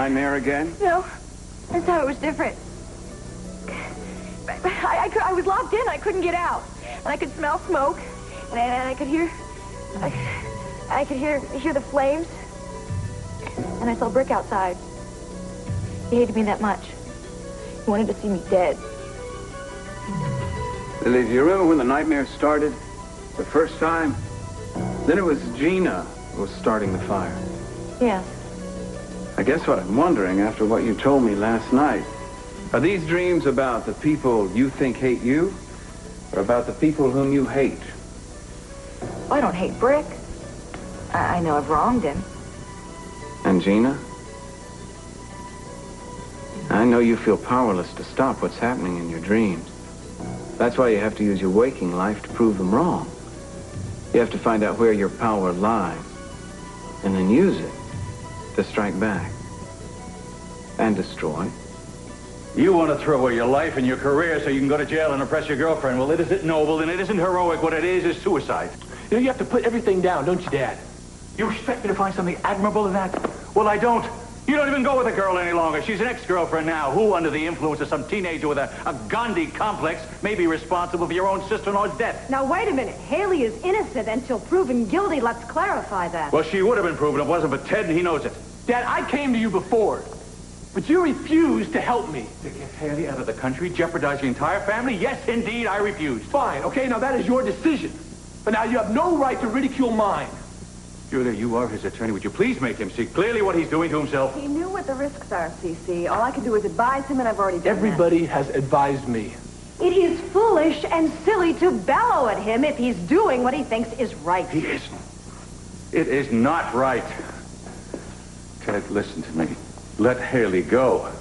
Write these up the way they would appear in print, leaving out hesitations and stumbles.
nightmare again? No. This time it was different. I was locked in. I couldn't get out. And I could smell smoke. And I could hear... I could hear the flames. And I saw Brick outside. He hated me that much. He wanted to see me dead. Lily, do you remember when the nightmare started? The first time? Then it was Gina who was starting the fire. Yes. I guess what I'm wondering, after what you told me last night, are these dreams about the people you think hate you, or about the people whom you hate? I don't hate Brick. I know I've wronged him. And Gina? I know you feel powerless to stop what's happening in your dreams. That's why you have to use your waking life to prove them wrong. You have to find out where your power lies, and then use it to strike back and destroy. You want to throw away your life and your career so you can go to jail and oppress your girlfriend. Well, it isn't noble and it isn't heroic. What it is suicide. You know, you have to put everything down, don't you, Dad? You expect me to find something admirable in that? Well, I don't. You don't even go with a girl any longer. She's an ex-girlfriend now. Who, under the influence of some teenager with a Gandhi complex, may be responsible for your own sister-in-law's death? Now, wait a minute. Haley is innocent until proven guilty. Let's clarify that. Well, she would have been proven if it wasn't for Ted, and he knows it. Dad, I came to you before, but you refused to help me. To get Haley out of the country, jeopardize the entire family? Yes, indeed, I refused. Fine, okay? Now, that is your decision. But now you have no right to ridicule mine. Julia, you are his attorney. Would you please make him see clearly what he's doing to himself? He knew what the risks are, Cece. All I can do is advise him, and I've already done Everybody has advised me. that. It is foolish and silly to bellow at him if he's doing what he thinks is right. He isn't. It is not right. Ted, listen to me. Let Haley go.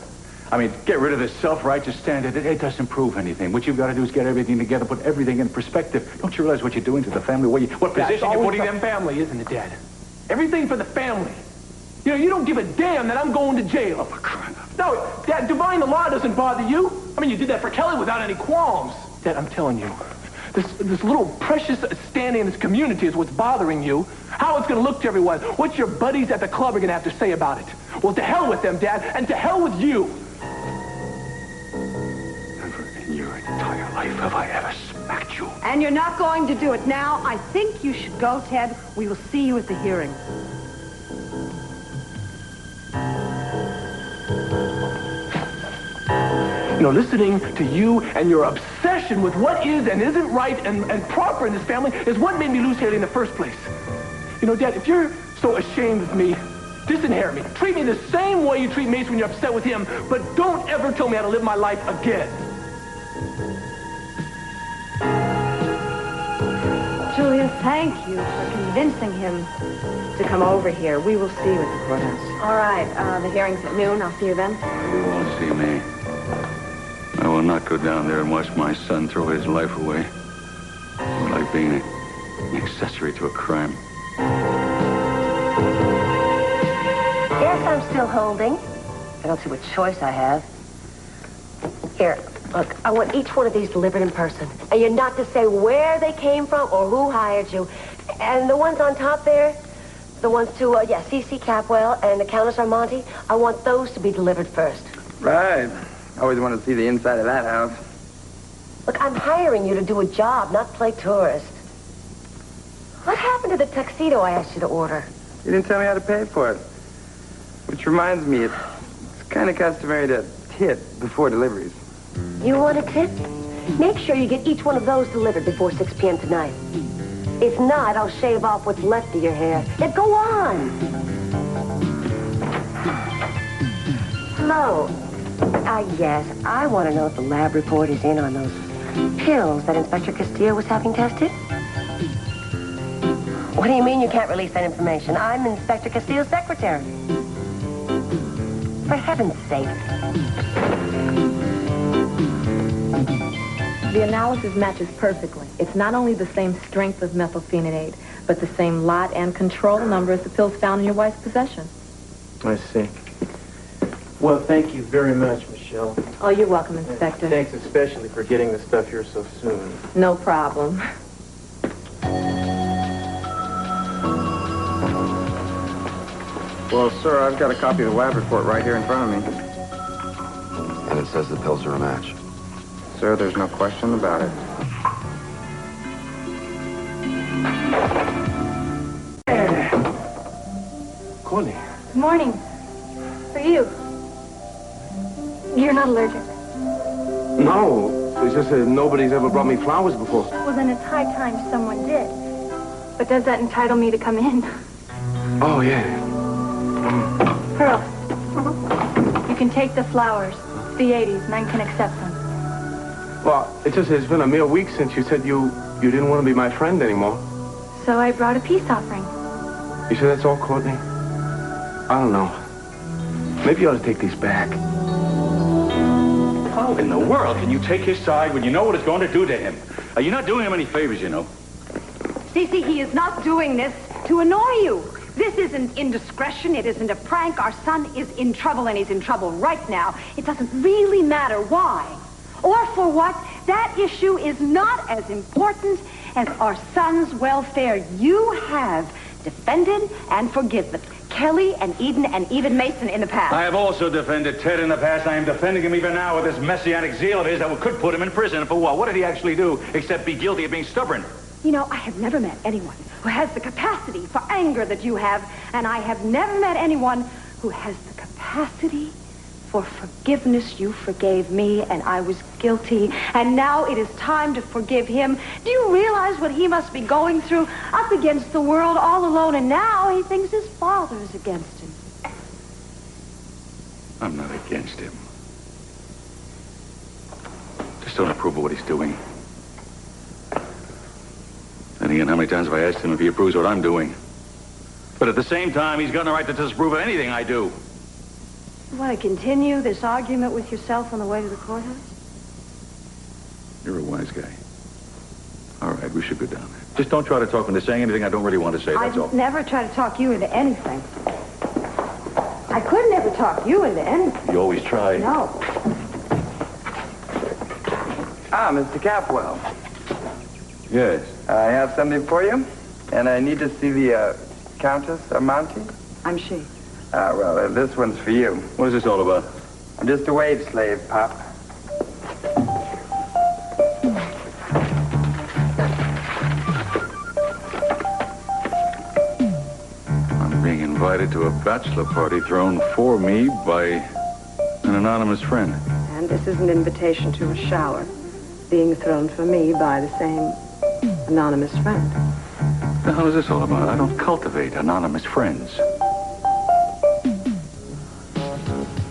I mean, get rid of this self-righteous standard. It doesn't prove anything. What you've got to do is get everything together, put everything in perspective. Don't you realize what you're doing to the family? What position you're putting them in? Family, isn't it, Dad? Everything for the family. You know, you don't give a damn that I'm going to jail. Oh, for crying out. No, Dad, defying the law doesn't bother you. I mean, you did that for Kelly without any qualms. Dad, I'm telling you, this little precious standing in this community is what's bothering you. How it's going to look to everyone. What your buddies at the club are going to have to say about it. Well, to hell with them, Dad, and to hell with you. Never in your entire life have I ever smacked you. And you're not going to do it now. I think you should go, Ted. We will see you at the hearing. You know, listening to you and your obsession with what is and isn't right and proper in this family is what made me lose Haley in the first place. You know, Dad, if you're so ashamed of me, disinherit me. Treat me the same way you treat Mace when you're upset with him, but don't ever tell me how to live my life again. Julia, thank you for convincing him to come over here. We will see you at the courthouse. All right. The hearing's at noon. I'll see you then. You won't see me. I will not go down there and watch my son throw his life away. It's like being an accessory to a crime. Yes, I'm still holding. I don't see what choice I have. Here, look, I want each one of these delivered in person. And you're not to say where they came from or who hired you. And the ones on top there, the ones to, C.C. Capwell and the Countess Armonti, I want those to be delivered first. Right. I always wanted to see the inside of that house. Look, I'm hiring you to do a job, not play tourist. What happened to the tuxedo I asked you to order? You didn't tell me how to pay for it. Which reminds me, it's kind of customary to tip before deliveries. You want a tip? Make sure you get each one of those delivered before 6 p.m. tonight. If not, I'll shave off what's left of your hair. Now go on. Hello. Yes, I want to know if the lab report is in on those pills that Inspector Castillo was having tested. What do you mean you can't release that information? I'm Inspector Castillo's secretary. For heaven's sake. The analysis matches perfectly. It's not only the same strength of methylphenidate, but the same lot and control number as the pills found in your wife's possession. I see. Well, thank you very much, Michelle. Oh, you're welcome, Inspector. Thanks especially for getting the stuff here so soon. No problem. Well, sir, I've got a copy of the lab report right here in front of me. And it says the pills are a match. Sir, there's no question about it. Courtney. Good morning. For you. You're not allergic. No, it's just that nobody's ever brought me flowers before. Well, then it's high time someone did. But does that entitle me to come in? Oh, yeah. Pearl, you can take the flowers. It's the 80s, men can accept them. Well, it's been a mere week since you said you didn't want to be my friend anymore. So I brought a peace offering. You sure that's all, Courtney? I don't know. Maybe you ought to take these back. How in the world can you take his side when you know what it's going to do to him? You're not doing him any favors, you know. Cece, he is not doing this to annoy you. This isn't indiscretion. It isn't a prank. Our son is in trouble, and he's in trouble right now. It doesn't really matter why or for what. That issue is not as important as our son's welfare. You have defended and forgiven Kelly and Eden and even Mason in the past. I have also defended Ted in the past. I am defending him even now with this messianic zeal of his that could put him in prison. For what? What did he actually do except be guilty of being stubborn? You know, I have never met anyone who has the capacity for anger that you have, and I have never met anyone who has the capacity for forgiveness. You forgave me, and I was guilty, and now it is time to forgive him. Do you realize what he must be going through, up against the world, all alone, and now he thinks his father is against him? I'm not against him. Just don't approve of what he's doing. And again, how many times have I asked him if he approves what I'm doing? But at the same time, he's got no right to disapprove of anything I do. You want to continue this argument with yourself on the way to the courthouse? You're a wise guy. All right, we should go down there. Just don't try to talk me into saying anything I don't really want to say, that's all. I'd never try to talk you into anything. I could never talk you into anything. You always try. No. Ah, Mr. Capwell. Yes. I have something for you, and I need to see the Countess Amante. I'm she. Well, this one's for you. What is this all about? I'm just a wage slave, Pop. I'm being invited to a bachelor party thrown for me by an anonymous friend. And this is an invitation to a shower being thrown for me by the same anonymous friend. What the hell is this all about? I don't cultivate anonymous friends.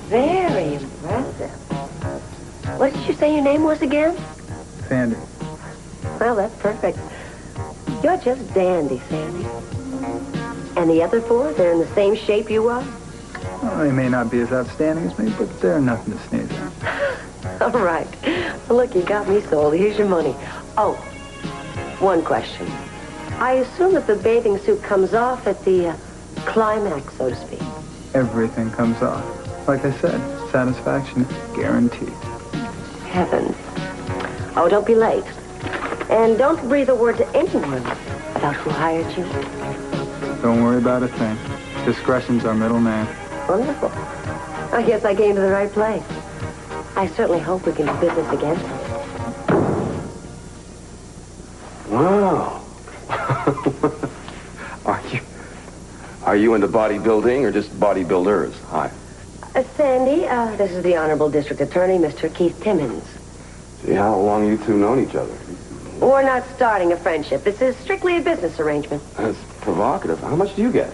Very impressive. What did you say your name was again? Sandy. Well, that's perfect. You're just dandy, Sandy. And the other four, they're in the same shape you are? Well, they may not be as outstanding as me, but they're nothing to sneeze at. All right. Well, look, you got me sold. Here's your money. Oh, one question. I assume that the bathing suit comes off at the climax, so to speak. Everything comes off. Like I said, satisfaction is guaranteed. Heavens. Oh, don't be late. And don't breathe a word to anyone about who hired you. Don't worry about a thing. Discretion's our middle name. Wonderful. I guess I came to the right place. I certainly hope we can do business again. Wow. Are you into bodybuilding or just bodybuilders? Hi. Sandy, this is the Honorable District Attorney, Mr. Keith Timmons. See how long you two known each other? We're not starting a friendship. This is strictly a business arrangement. That's provocative. How much do you get?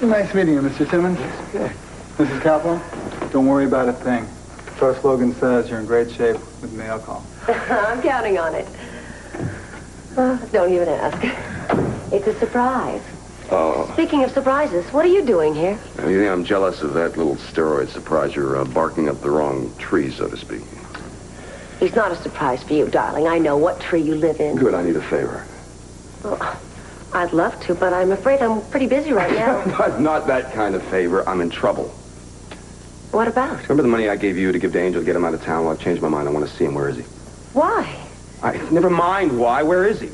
Nice meeting you, Mr. Timmons. Okay. Mrs. Kaplan, don't worry about a thing. First slogan says you're in great shape with the alcohol. I'm counting on it. Don't even ask. It's a surprise. Oh. Speaking of surprises, what are you doing here? You think I'm jealous of that little steroid surprise? You're barking up the wrong tree, so to speak. It's not a surprise for you, darling. I know what tree you live in. Good, I need a favor. Well, I'd love to, but I'm afraid I'm pretty busy right now. But not that kind of favor. I'm in trouble. What about? Remember the money I gave you to give to Angel to get him out of town? Well, I've changed my mind. I want to see him. Where is he? Why? Never mind why. Where is he?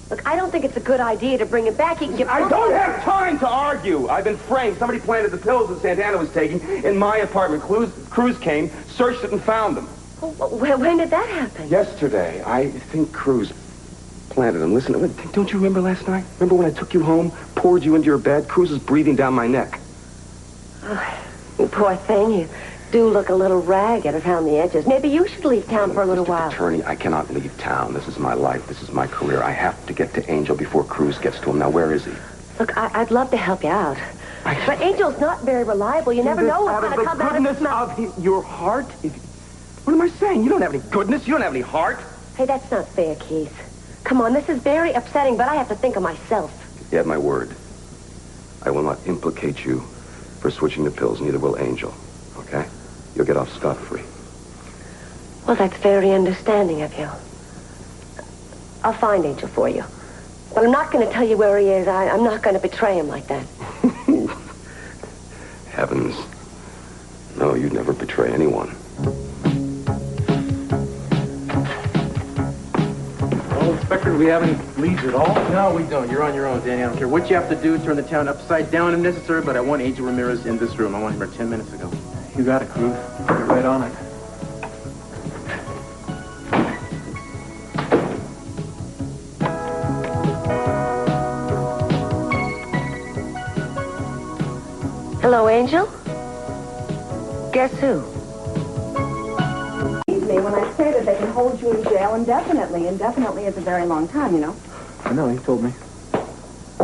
Look, I don't think it's a good idea to bring him back. He can get... I don't have time to argue. I've been framed. Somebody planted the pills that Santana was taking in my apartment. Cruz came, searched it, and found them. When did that happen? Yesterday. I think Cruz planted them. Listen, don't you remember last night? Remember when I took you home, poured you into your bed? Cruz was breathing down my neck. Oh, poor thing. You do look a little ragged around the edges. Maybe you should leave town for a little while. Attorney, I cannot leave town. This is my life. This is my career. I have to get to Angel before Cruz gets to him. Now, where is he? Look, I'd love to help you out. But Angel's not very reliable. You never know what's going to come out of his mouth. Of your heart? What am I saying? You don't have any goodness. You don't have any heart. Hey, that's not fair, Keith. Come on, this is very upsetting, but I have to think of myself. You have my word. I will not implicate you for switching the pills. Neither will Angel. Okay? You'll get off scot-free. Well, that's very understanding of you. I'll find Angel for you. But I'm not going to tell you where he is. I'm not going to betray him like that. Heavens. No, you'd never betray anyone. Well, Inspector, do we have any leads at all? No, we don't. You're on your own, Danny. I don't care what you have to do. Turn the town upside down if necessary, but I want Angel Ramirez in this room. I want him here 10 minutes ago. You got it, Cruz. Get right on it. Hello, Angel? Guess who? Me when I say that they can hold you in jail indefinitely. Indefinitely is a very long time, you know. I know, he told me.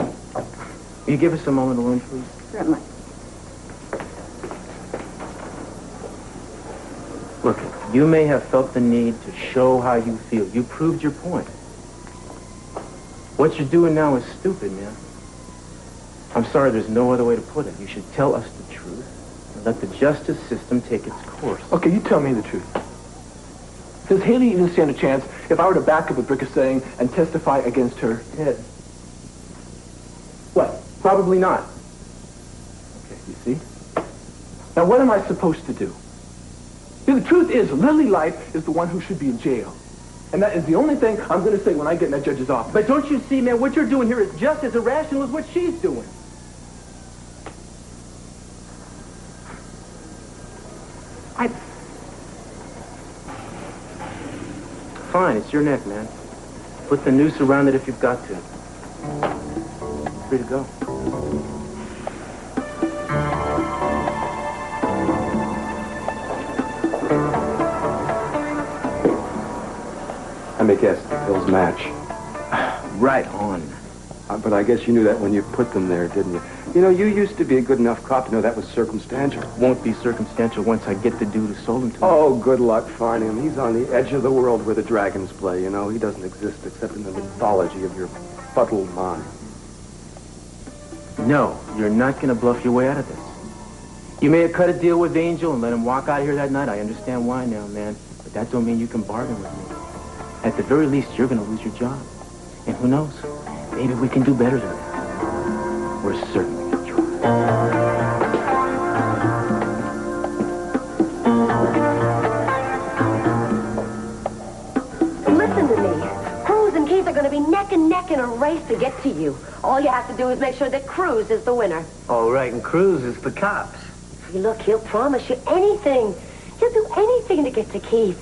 Will you give us a moment alone, please? Certainly. Look, you may have felt the need to show how you feel. You proved your point. What you're doing now is stupid, man. I'm sorry, there's no other way to put it. You should tell us the truth and let the justice system take its course. Okay, you tell me the truth. Does Haley even stand a chance if I were to back up what Brick is saying and testify against her head? What? Probably not. Okay, you see? Now, what am I supposed to do? See, the truth is, Lily Light is the one who should be in jail. And that is the only thing I'm going to say when I get in that judge's office. But don't you see, man, what you're doing here is just as irrational as what she's doing. Fine, it's your neck, man. Put the noose around it if you've got to. Free to go. I may guess the pills match. Right on. But I guess you knew that when you put them there, didn't you? You know, you used to be a good enough cop to know that was circumstantial. Won't be circumstantial once I get the dude who sold him to me. Oh, good luck finding him. He's on the edge of the world where the dragons play, you know. He doesn't exist except in the mythology of your fuddled mind. No, you're not going to bluff your way out of this. You may have cut a deal with Angel and let him walk out of here that night. I understand why now, man. But that don't mean you can bargain with me. At the very least, you're going to lose your job. And who knows? Maybe we can do better than that. We're certainly going to try. Listen to me. Cruz and Keith are going to be neck and neck in a race to get to you. All you have to do is make sure that Cruz is the winner. All right, and Cruz is the cops. See, look, he'll promise you anything. He'll do anything to get to Keith.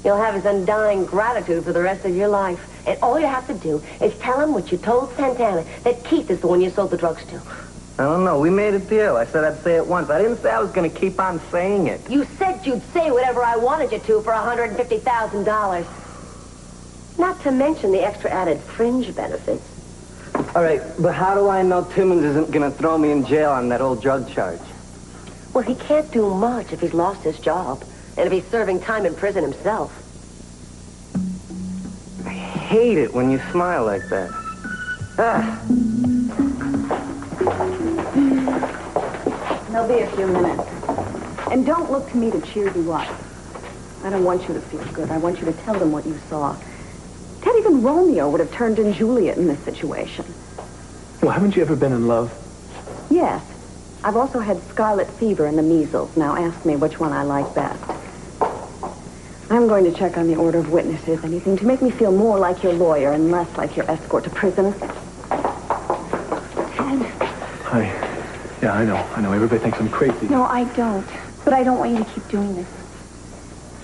You'll have his undying gratitude for the rest of your life. And all you have to do is tell him what you told Santana, that Keith is the one you sold the drugs to. I don't know. We made a deal. I said I'd say it once. I didn't say I was going to keep on saying it. You said you'd say whatever I wanted you to for $150,000. Not to mention the extra added fringe benefits. All right, but how do I know Timmons isn't going to throw me in jail on that old drug charge? Well, he can't do much if he's lost his job. And if he's serving time in prison himself. I hate it when you smile like that. There'll be a few minutes. And don't look to me to cheer you up. I don't want you to feel good. I want you to tell them what you saw. Ted, even Romeo would have turned in Juliet in this situation. Well, haven't you ever been in love? Yes. I've also had scarlet fever and the measles. Now ask me which one I like best. I'm going to check on the order of witnesses. Anything to make me feel more like your lawyer and less like your escort to prison. Hi. Yeah, I know. Everybody thinks I'm crazy. No, I don't. But I don't want you to keep doing this.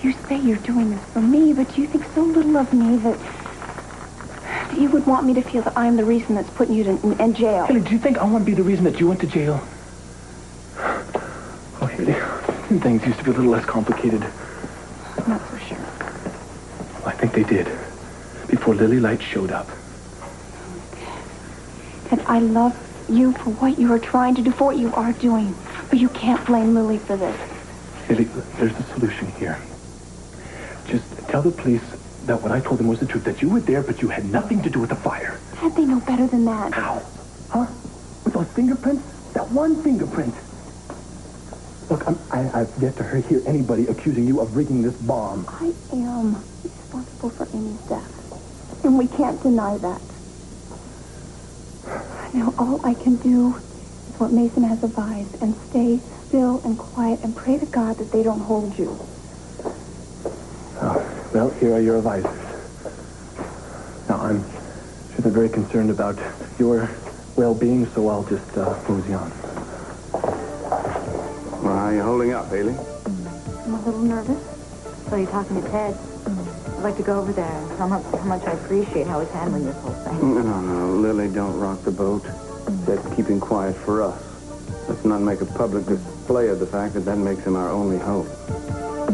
You say you're doing this for me, but you think so little of me that you would want me to feel that I'm the reason that's putting you in jail. Haley, do you think I want to be the reason that you went to jail? Oh, Haley, things used to be a little less complicated. I'm not so sure. I think they did. Before Lily Light showed up. And I love you for what you are trying to do, for what you are doing. But you can't blame Lily for this. Haley, there's a solution here. Just tell the police that what I told them was the truth, that you were there, but you had nothing to do with the fire. How'd they know better than that? How? Huh? With those fingerprints? That one fingerprint. Look, I've yet to hear anybody accusing you of rigging this bomb. I am responsible for Amy's death. And we can't deny that. Now, all I can do is what Mason has advised, and stay still and quiet and pray to God that they don't hold you. Oh, well, here are your advisors. Now, I'm sure they're very concerned about your well-being, so I'll just mosey on. Well, how are you holding up, Haley? I'm a little nervous. So you're talking to Ted. I'd like to go over there and how much I appreciate how he's handling this whole thing. No, Lily, don't rock the boat. That's keeping quiet for us. Let's not make a public display of the fact that makes him our only hope. I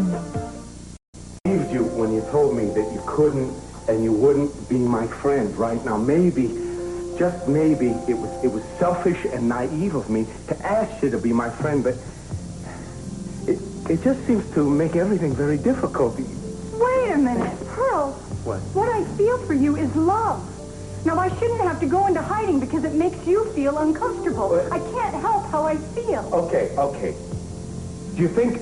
believed you when you told me that you couldn't and you wouldn't be my friend, right? Now, maybe, just maybe, it was selfish and naive of me to ask you to be my friend, but it just seems to make everything very difficult. Wait a minute, Pearl. What? What I feel for you is love. Now, I shouldn't have to go into hiding because it makes you feel uncomfortable. What? I can't help how I feel. Okay. Do you think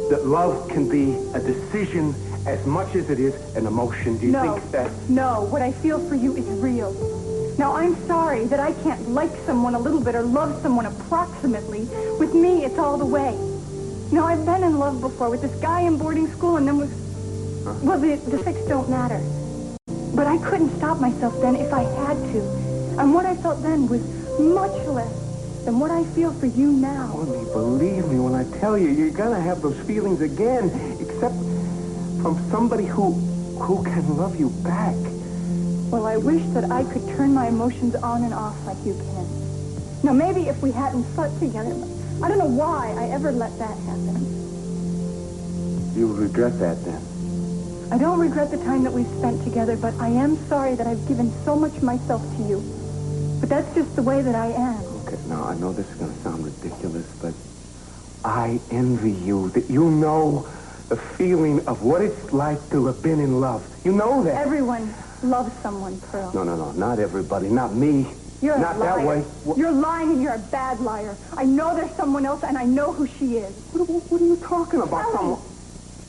that love can be a decision as much as it is an emotion? Do you think that... No, what I feel for you is real. Now, I'm sorry that I can't like someone a little bit or love someone approximately. With me, it's all the way. Now, I've been in love before with this guy in boarding school and then with... Well, the sex don't matter. But I couldn't stop myself then if I had to. And what I felt then was much less than what I feel for you now. Only believe me when I tell you, you're gonna have those feelings again, except from somebody who can love you back. Well, I wish that I could turn my emotions on and off like you can. Now, maybe if we hadn't slept together, I don't know why I ever let that happen. You'll regret that then. I don't regret the time that we've spent together, but I am sorry that I've given so much myself to you. But that's just the way that I am. Okay, now, I know this is gonna sound ridiculous, but I envy you that you know the feeling of what it's like to have been in love. You know that. Everyone loves someone, Pearl. No, not everybody, not me. You're not a liar. that way. You're lying and you're a bad liar. I know there's someone else and I know who she is. What are you talking about? Someone.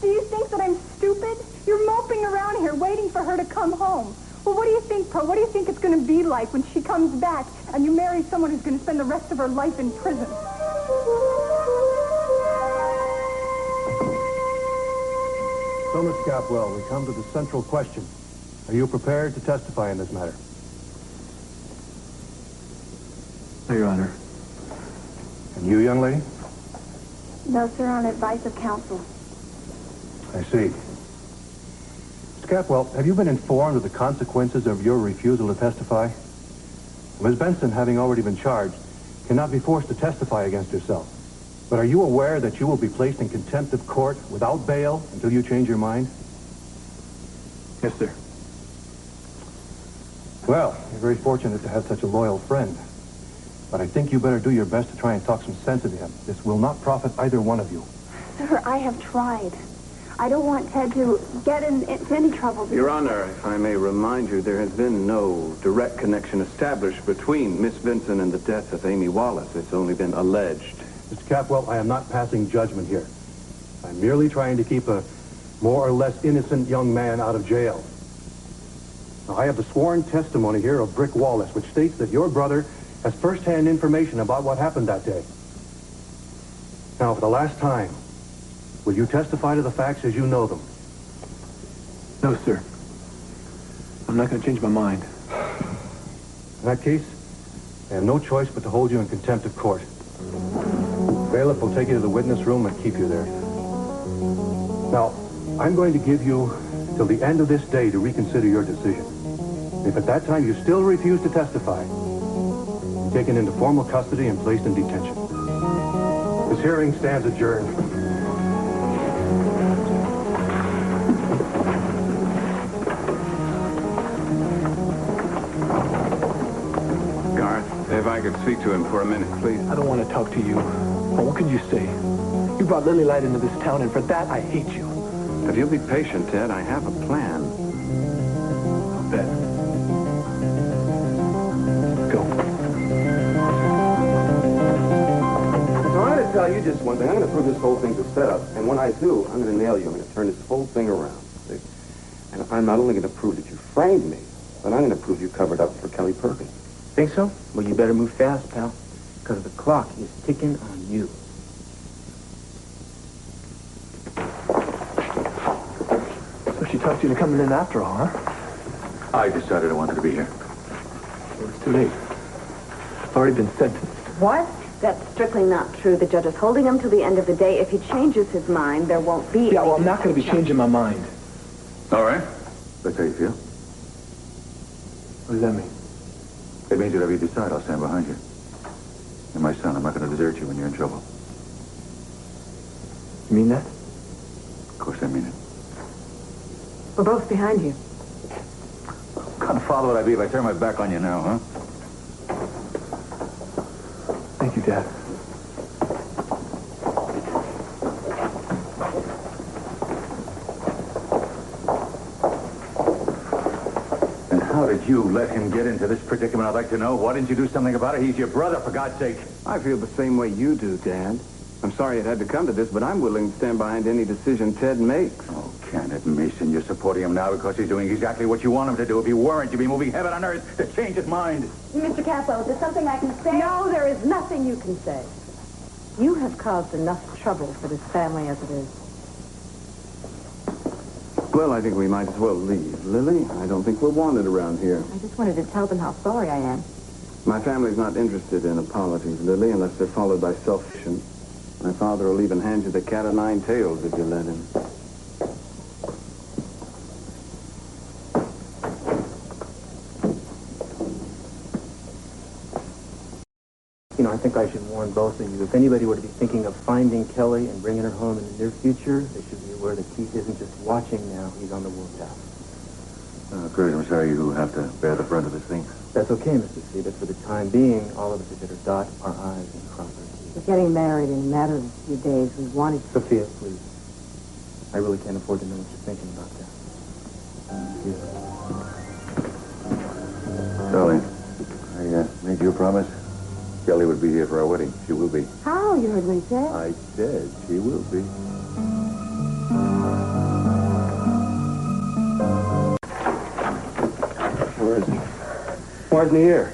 Do you think that I'm stupid? You're moping around here waiting for her to come home. Well, what do you think, Pearl? What do you think it's going to be like when she comes back and you marry someone who's going to spend the rest of her life in prison? So, Miss Capwell, we come to the central question. Are you prepared to testify in this matter? No, Your Honor. And you, young lady? No, sir, on advice of counsel. I see. Miss Capwell, have you been informed of the consequences of your refusal to testify? Ms. Benson, having already been charged, cannot be forced to testify against herself. But are you aware that you will be placed in contempt of court without bail until you change your mind? Yes, sir. Well, you're very fortunate to have such a loyal friend. But I think you better do your best to try and talk some sense into him. This will not profit either one of you. Sir, I have tried. I don't want Ted to get into any trouble. Your Honor, if I may remind you, there has been no direct connection established between Miss Vinson and the death of Amy Wallace. It's only been alleged. Mr. Capwell, I am not passing judgment here. I'm merely trying to keep a more or less innocent young man out of jail. Now, I have the sworn testimony here of Brick Wallace, which states that your brother has first-hand information about what happened that day. Now, for the last time, will you testify to the facts as you know them? No, sir. I'm not going to change my mind. In that case, I have no choice but to hold you in contempt of court. Bailiff will take you to the witness room and keep you there. Now, I'm going to give you till the end of this day to reconsider your decision. If at that time you still refuse to testify, you're taken into formal custody and placed in detention. This hearing stands adjourned. Garth, if I could speak to him for a minute, please. I don't want to talk to you. But what can you say? You brought Lily Light into this town, and for that, I hate you. If you'll be patient, Ted, I have a plan. I'll bet. Go. So I'm going to tell you just one thing. I'm going to prove this whole thing's a setup. And when I do, I'm going to nail you. I'm going to turn this whole thing around. See? And I'm not only going to prove that you framed me, but I'm going to prove you covered up for Kelly Perkins. Think so? Well, you better move fast, pal. Because the clock is ticking on you. So she talked you into coming in after all, huh? I decided I wanted to be here. Well, it's too late. I've already been sentenced. What? That's strictly not true. The judge is holding him till the end of the day. If he changes his mind, there won't be... Yeah, well, I'm not going to be changing my mind. All right. That's how you feel. What does that mean? It means whatever you decide, I'll stand behind you. You're my son. I'm not going to desert you when you're in trouble. You mean that? Of course I mean it. We're both behind you. What kind of father would I be if I turned my back on you now, huh? Thank you, Dad. And how did you let him get into this predicament? I'd like to know. Why didn't you do something about it? He's your brother, for God's sake. I feel the same way you do, Dad. I'm sorry it had to come to this, but I'm willing to stand behind any decision Ted makes. Oh, can it, Mason? You're supporting him now because he's doing exactly what you want him to do. If you weren't, you'd be moving heaven and earth to change his mind. Mr. Caswell, is there something I can say? No, there is nothing you can say. You have caused enough trouble for this family as it is. Well, I think we might as well leave. Lily, I don't think we're wanted around here. I just wanted to tell them how sorry I am. My family's not interested in apologies, Lily, unless they're followed by self-action. My father will even hand you the cat o' nine tails if you let him. You know, I think I should warn both of you. If anybody were to be thinking of finding Kelly and bringing her home in the near future, they should be aware that Keith isn't just watching now. He's on the lookout. Great, I'm sorry you have to bear the brunt of this thing. That's okay, Mr. C, but for the time being, all of us had better dot our I's and cross our T's. We're getting married in a matter of a few days. We wanted to... Sophia, please. I really can't afford to know what you're thinking about that. Darling, I made you a promise. Kelly would be here for our wedding. She will be. How? You heard what he said? I said she will be. Where is he? Why isn't he here?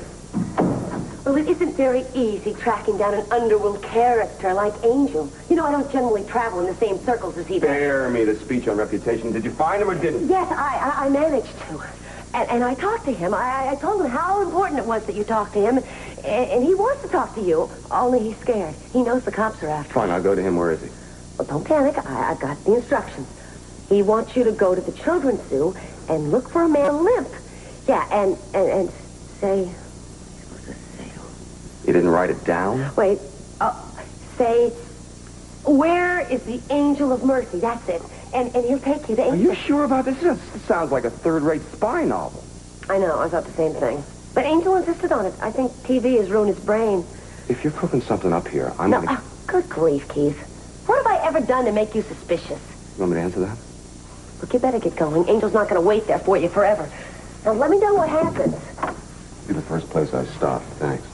Well, it isn't very easy tracking down an underworld character like Angel. You know, I don't generally travel in the same circles as he does. Spare me the speech on reputation. Did you find him or didn't? Yes, I managed to. And I talked to him. I told him how important it was that you talked to him. And he wants to talk to you, only he's scared. He knows the cops are after him. Fine, I'll go to him. Where is he? Well, don't panic. I got the instructions. He wants you to go to the children's zoo and look for a man limp. Yeah, and say... You didn't write it down? Wait. Say, where is the angel of mercy? That's it. And he'll take you to... Are you sure about this? This sounds like a third-rate spy novel. I know. I thought the same thing. But Angel insisted on it. I think TV has ruined his brain. If you're cooking something up here, I'm No, gonna... good grief, Keith. What have I ever done to make you suspicious? You want me to answer that? Look, you better get going. Angel's not going to wait there for you forever. Now, let me know what happens. Be the first place I stop. Thanks.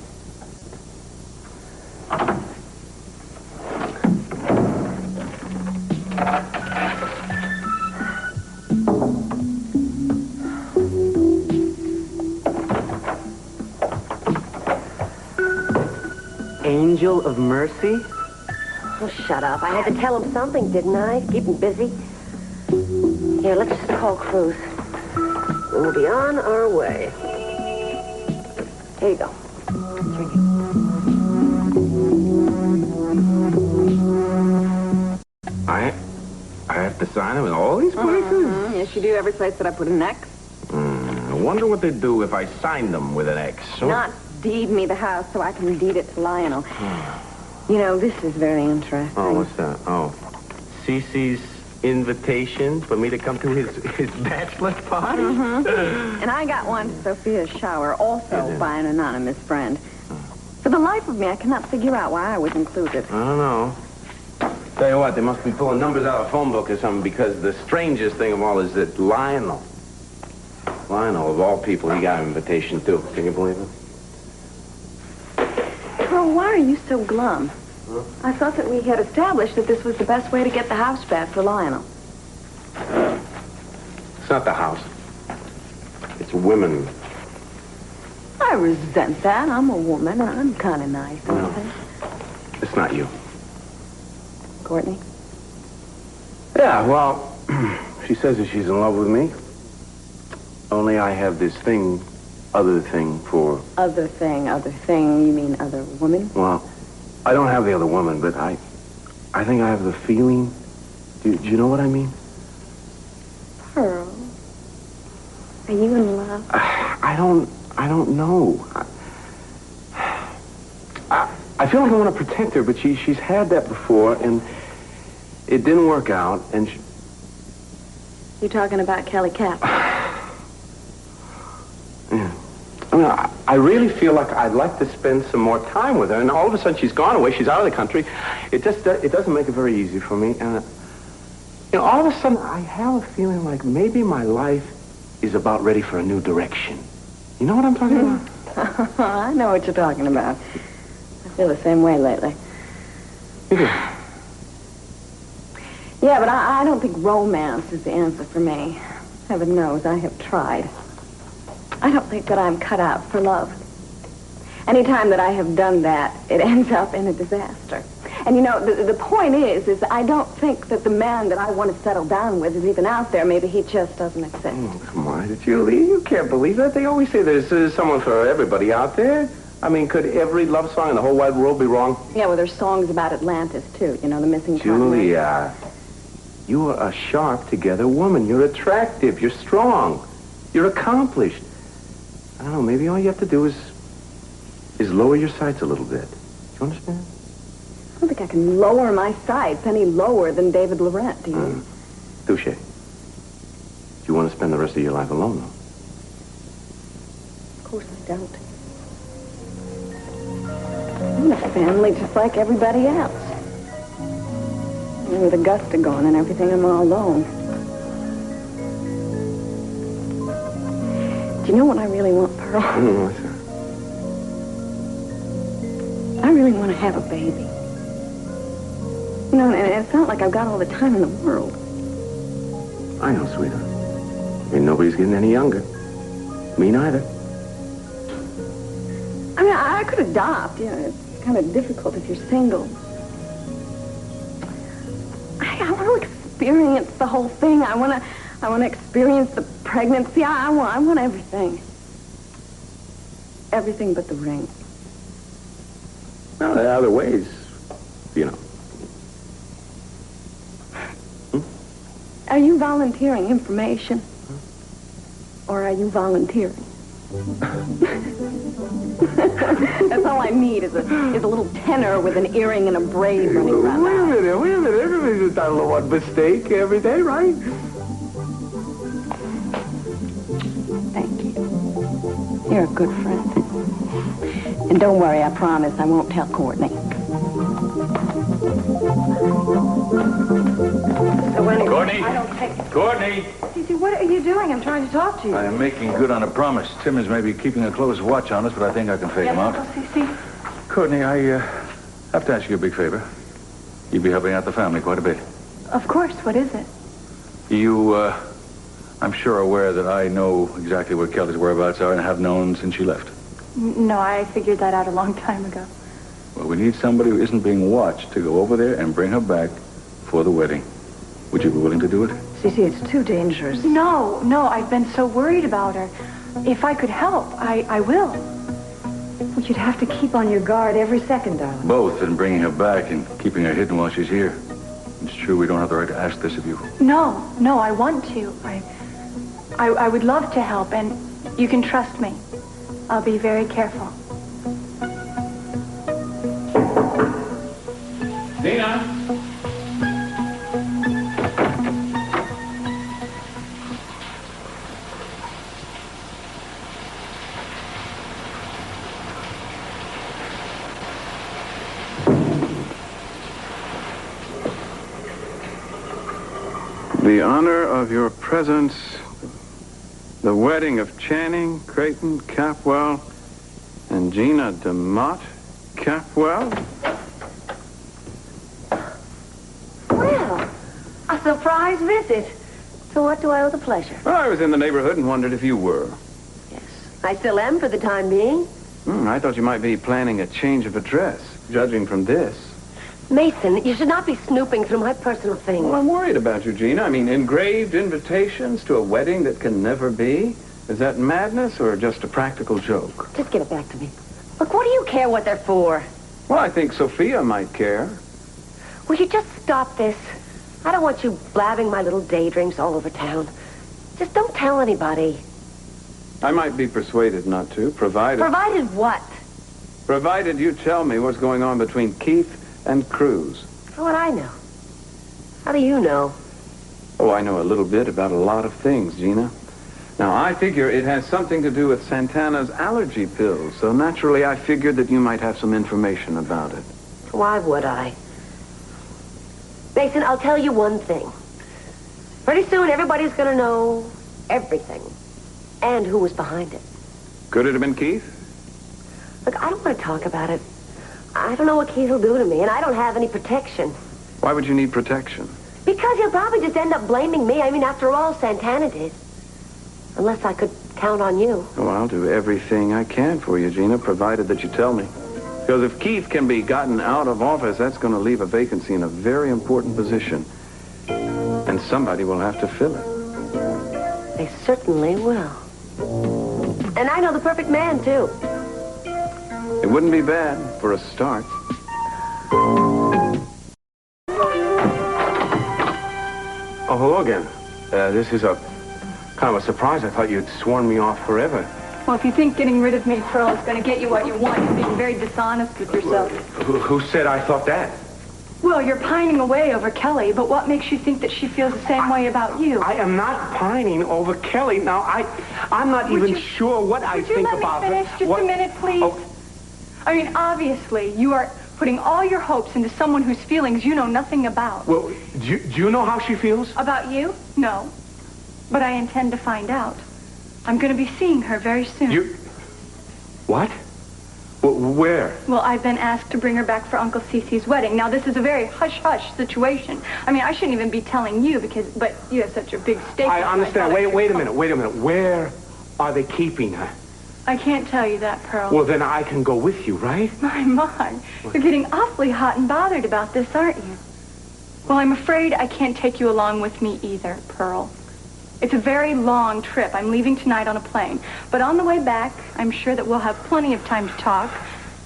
Angel of mercy? Oh, shut up. I had to tell him something, didn't I? Keep him busy. Here, let's just call Cruz. We'll be on our way. Here you go. Drink it. I have to sign it with all these places? Yes, you do. Every place that I put an X. I wonder what they'd do if I signed them with an X. Not deed me the house so I can deed it to Lionel. You know, this is very interesting. Oh, what's that? Oh, Cece's invitation for me to come to his bachelor party? And I got one to Sophia's shower, also by an anonymous friend. For the life of me, I cannot figure out why I was included. I don't know. Tell you what, they must be pulling numbers out of a phone book or something, because the strangest thing of all is that Lionel, of all people, he got an invitation too. Can you believe it? Well, why are you so glum? I thought that we had established that this was the best way to get the house back for Lionel. It's not the house. It's women. I resent that. I'm a woman, and I'm kind of nice, don't I? It's not you. Courtney? Yeah, well, she says that she's in love with me. Only I have this thing, other thing for... Other thing, you mean other woman? Well, I don't have the other woman, but I think I have the feeling. Do you know what I mean? Pearl, are you in love? I don't know. I feel like I want to protect her, but she's had that before, and it didn't work out, and You talking about Kelly Cap? Yeah. I mean, I really feel like I'd like to spend some more time with her, and all of a sudden she's gone away, she's out of the country. It doesn't make it very easy for me, and all of a sudden I have a feeling like maybe my life is about ready for a new direction. You know what I'm talking about? I know what you're talking about. I feel the same way lately. Yeah, but I don't think romance is the answer for me. Heaven knows I have tried. I don't think that I'm cut out for love. Anytime that I have done that, it ends up in a disaster. And you know, the point is I don't think that the man that I want to settle down with is even out there. Maybe he just doesn't exist. Oh, come on, Julie, you can't believe that. They always say there's someone for everybody out there. I mean, could every love song in the whole wide world be wrong? Yeah, well, there's songs about Atlantis, too. You know, the missing continent. Julia, you are a sharp together woman. You're attractive. You're strong. You're accomplished. I don't know, maybe all you have to do is lower your sights a little bit. Do you understand? I don't think I can lower my sights any lower than David Laurent, do you? Touche. Do you want to spend the rest of your life alone, though? Of course I don't. I'm a family just like everybody else. And with Augusta gone and everything, I'm all alone. Do you know what I really want, Pearl? What's that? I really want to have a baby. You know, and it's not like I've got all the time in the world. I know, sweetheart. I mean, nobody's getting any younger. Me neither. I mean, I could adopt, you know, it's kind of difficult if you're single. I want to experience the whole thing. I want to experience the pregnancy. I want everything. Everything but the ring. Well, there are other ways, you know. Are you volunteering information? Or are you volunteering? That's all I need is a little tenor with an earring and a braid running around. Wait a minute. Everybody's entitled to one mistake every day, right? Thank you. You're a good friend. And don't worry, I promise I won't tell Courtney. So anyway, Courtney! I don't take... Courtney! Cece, what are you doing? I'm trying to talk to you. I am making good on a promise. Tim is maybe keeping a close watch on us, but I think I can fake him out. Cece. Courtney, I have to ask you a big favor. You'll be helping out the family quite a bit. Of course. What is it? You, I'm sure aware that I know exactly where Kelly's whereabouts are and have known since she left. No, I figured that out a long time ago. Well, we need somebody who isn't being watched to go over there and bring her back for the wedding. Would you be willing to do it? Cece, it's too dangerous. No, I've been so worried about her. If I could help, I will. But you'd have to keep on your guard every second, darling. Both in bringing her back and keeping her hidden while she's here. It's true we don't have the right to ask this of you. No, I want to. I would love to help, and you can trust me. I'll be very careful. Dina! The honor of your presence, the wedding of Channing, Creighton, Capwell, and Gina DeMott Capwell? Well, a surprise visit. So what do I owe the pleasure? Well, I was in the neighborhood and wondered if you were. Yes, I still am for the time being. I thought you might be planning a change of address, judging from this. Mason, you should not be snooping through my personal things. Well, I'm worried about you, Gina. I mean, engraved invitations to a wedding that can never be? Is that madness or just a practical joke? Just give it back to me. Look, what do you care what they're for? Well, I think Sophia might care. Will you just stop this? I don't want you blabbing my little daydreams all over town. Just don't tell anybody. I might be persuaded not to, provided... Provided what? Provided you tell me what's going on between Keith and Cruz. How would I know? How do you know? Oh, I know a little bit about a lot of things, Gina. Now, I figure it has something to do with Santana's allergy pills, so naturally I figured that you might have some information about it. Why would I? Mason, I'll tell you one thing. Pretty soon everybody's gonna know everything. And who was behind it. Could it have been Keith? Look, I don't want to talk about it. I don't know what Keith will do to me, and I don't have any protection. Why would you need protection? Because he'll probably just end up blaming me. I mean, after all, Santana did. Unless I could count on you. Oh, I'll do everything I can for you, Gina, provided that you tell me. Because if Keith can be gotten out of office, that's going to leave a vacancy in a very important position. And somebody will have to fill it. They certainly will. And I know the perfect man, too. It wouldn't be bad for a start. Oh, hello again. This is a kind of a surprise. I thought you'd sworn me off forever. Well, if you think getting rid of me, Pearl, is going to get you what you want, you're being very dishonest with yourself. Who said I thought that? Well, you're pining away over Kelly, but what makes you think that she feels the same way about you? I am not pining over Kelly. Now, I'm not even sure what I think about her. Would you let me finish just a minute, please? Oh. I mean, obviously, you are putting all your hopes into someone whose feelings you know nothing about. Well, do you know how she feels? About you? No. But I intend to find out. I'm going to be seeing her very soon. What? Where? Well, I've been asked to bring her back for Uncle Cece's wedding. Now, this is a very hush-hush situation. I mean, I shouldn't even be telling you but you have such a big stake. I understand. Wait a minute. Where are they keeping her? I can't tell you that, Pearl. Well, then I can go with you, right? My. You're getting awfully hot and bothered about this, aren't you? Well, I'm afraid I can't take you along with me either, Pearl. It's a very long trip. I'm leaving tonight on a plane. But on the way back, I'm sure that we'll have plenty of time to talk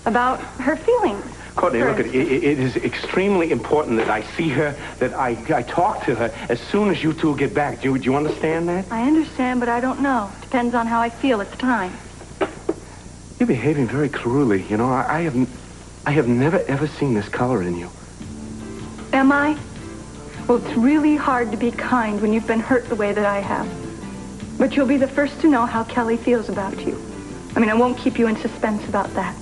about her feelings. Courtney, look, it is extremely important that I see her, that I talk to her as soon as you two get back. Do you understand that? I understand, but I don't know. Depends on how I feel at the time. You're behaving very cruelly. You know, I have never, ever seen this color in you. Am I? Well, it's really hard to be kind when you've been hurt the way that I have. But you'll be the first to know how Kelly feels about you. I mean, I won't keep you in suspense about that.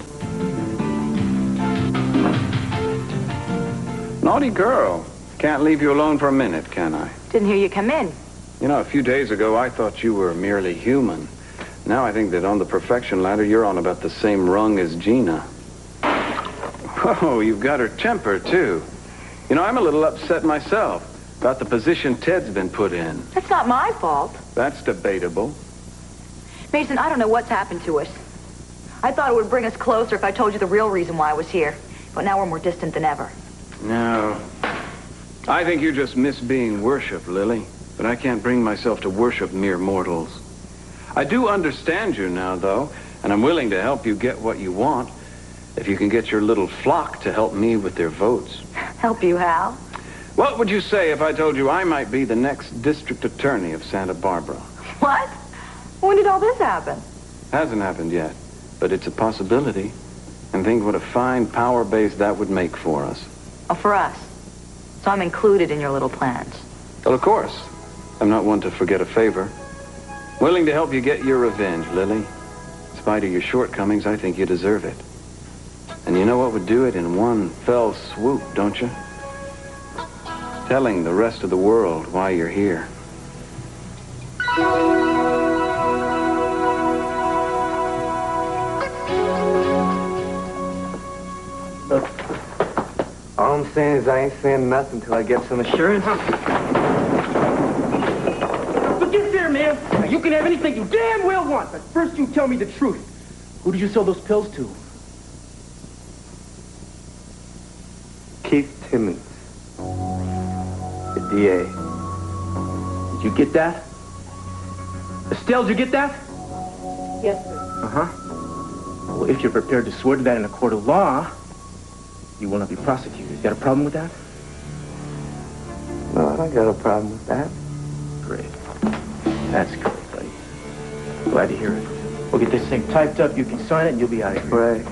Naughty girl. Can't leave you alone for a minute, can I? Didn't hear you come in. You know, a few days ago, I thought you were merely human. Now I think that on the perfection ladder, you're on about the same rung as Gina. Oh, you've got her temper, too. You know, I'm a little upset myself about the position Ted's been put in. That's not my fault. That's debatable. Mason, I don't know what's happened to us. I thought it would bring us closer if I told you the real reason why I was here. But now we're more distant than ever. No. I think you just miss being worshipped, Lily. but I can't bring myself to worship mere mortals. I do understand you now, though, and I'm willing to help you get what you want, if you can get your little flock to help me with their votes. Help you how? What would you say if I told you I might be the next district attorney of Santa Barbara? What? When did all this happen? Hasn't happened yet, but it's a possibility. And think what a fine power base that would make for us. Oh, for us. So I'm included in your little plans. Well, of course. I'm not one to forget a favor. Willing to help you get your revenge, Lily. In spite of your shortcomings, I think you deserve it. And you know what would do it in one fell swoop, don't you? Telling the rest of the world why you're here. Look, all I'm saying is I ain't saying nothing until I get some assurance. Look there, man. Now, you can have anything you damn well want, but first you tell me the truth. Who did you sell those pills to? Keith Timmons, the DA. Did you get that? Estelle, did you get that? Yes, sir. Uh-huh. Well, if you're prepared to swear to that in a court of law, you will not be prosecuted. You got a problem with that? No, I don't got a problem with that. Great. That's great, buddy. Glad to hear it. We'll get this thing typed up, you can sign it, and you'll be out of here. Right.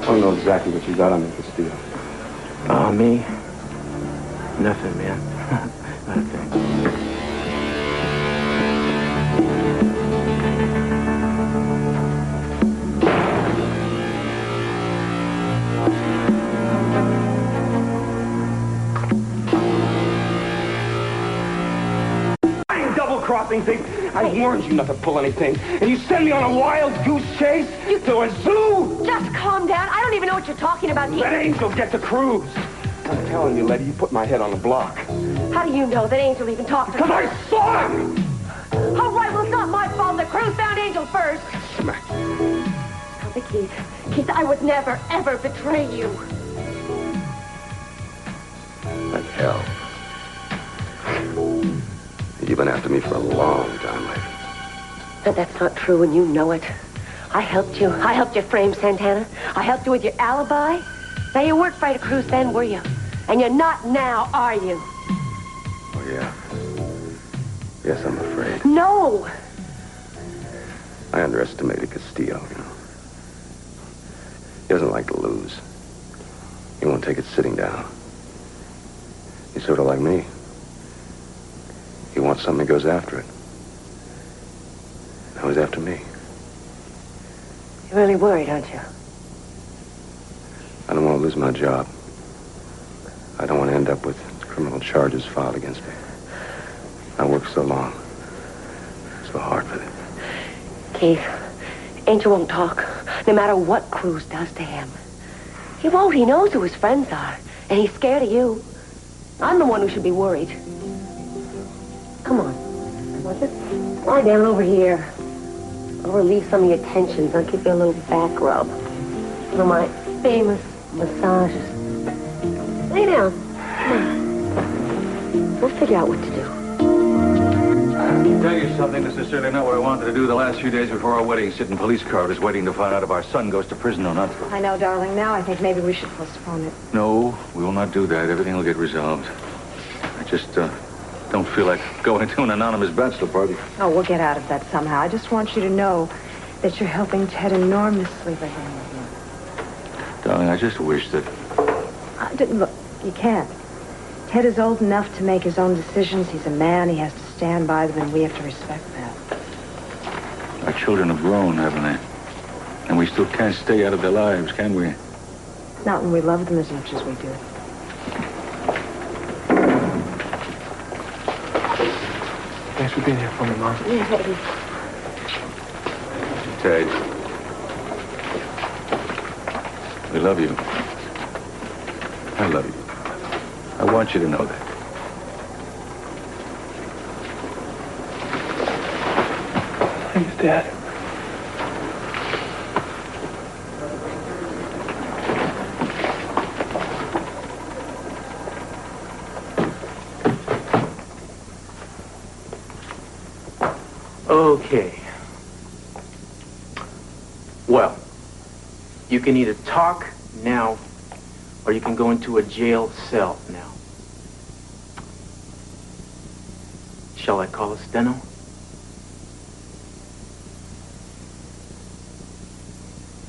I don't know exactly what you got on me, Castillo. Oh, me? Nothing, man. Not a thing. Double-crossing thing. I warned you not to pull anything, and you send me on a wild goose chase to a zoo. Just calm down. I don't even know what you're talking about. Let Angel get to cruise. I'm telling you, lady, you put my head on the block. How do you know that Angel even talked to Because I saw him! All right, well, it's not my fault. The crew found Angel first. Smack. Tell me, Keith. Keith, I would never, ever betray you. Like hell. You've been after me for a long time, lady. But that's not true, and you know it. I helped you. I helped you frame Santana. I helped you with your alibi. Now, you weren't afraid of Cruz then, were you? And you're not now, are you? Oh, yeah. Yes, I'm afraid. No! I underestimated Castillo, you know. He doesn't like to lose. He won't take it sitting down. He's sort of like me. He wants something, he goes after it. Now he's after me. You're really worried, aren't you? I don't want to lose my job. I don't want to end up with criminal charges filed against me. I worked so long. So hard for it. Keith, Angel won't talk, no matter what Cruz does to him. He won't. He knows who his friends are, and he's scared of you. I'm the one who should be worried. Come on. Just lie down over here. I'll relieve some of your tensions. I'll give you a little back rub. One of my famous massages. Lay down. Come on. We'll figure out what to do. I'll tell you something, this is certainly not what I wanted to do the last few days before our wedding. Sit in police cars waiting to find out if our son goes to prison or not. I know, darling. Now I think maybe we should postpone it. No, we will not do that. Everything will get resolved. I just don't feel like going to an anonymous bachelor party. Oh, we'll get out of that somehow. I just want you to know that you're helping Ted enormously by being with him. Darling, I just wish that... Look, you can't. Ted is old enough to make his own decisions. He's a man. He has to stand by them, and we have to respect that. Our children have grown, haven't they? And we still can't stay out of their lives, can we? Not when we love them as much as we do. Thanks for being here for me, Mom. Yeah, baby. Ted. We love you. I love you. I want you to know that. Please, Dad. Okay. Well, you can either talk now or you can go into a jail cell now. Shall I call a steno?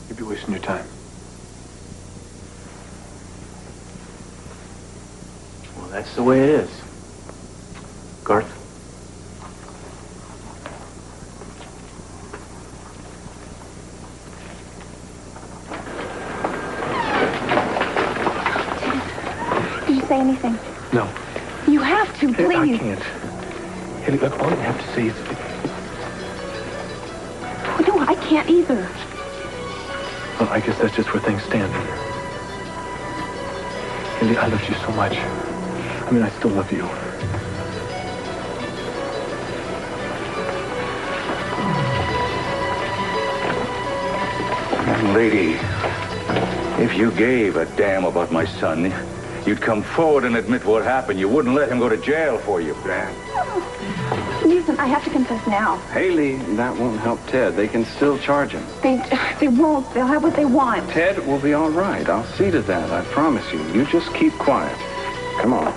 You'd be wasting your time. Well, that's the way it is. Garth? Did you say anything? No. You have to, please. I can't. Haley, look, all you have to say is... No, I can't either. Well, I guess that's just where things stand. Haley, I loved you so much. I mean, I still love you. Lady, if you gave a damn about my son, you'd come forward and admit what happened. You wouldn't let him go to jail for you, Dad. Listen, I have to confess now. Haley, that won't help Ted. They can still charge him. They won't. They'll have what they want. Ted will be all right. I'll see to that. I promise you. You just keep quiet. Come on.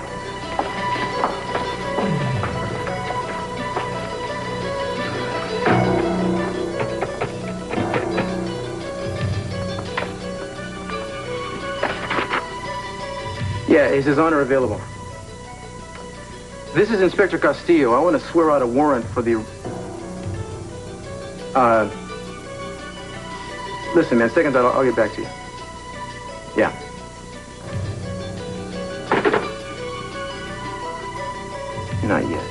Yeah, is His Honor available? This is Inspector Castillo. I want to swear out a warrant for the... Listen, man, second thought, I'll get back to you. Yeah. Not yet.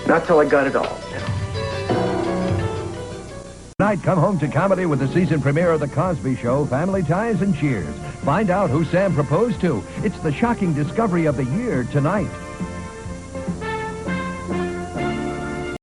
Not till I got it all. Tonight, come home to comedy with the season premiere of The Cosby Show, Family Ties and Cheers. Find out who Sam proposed to. It's the shocking discovery of the year tonight.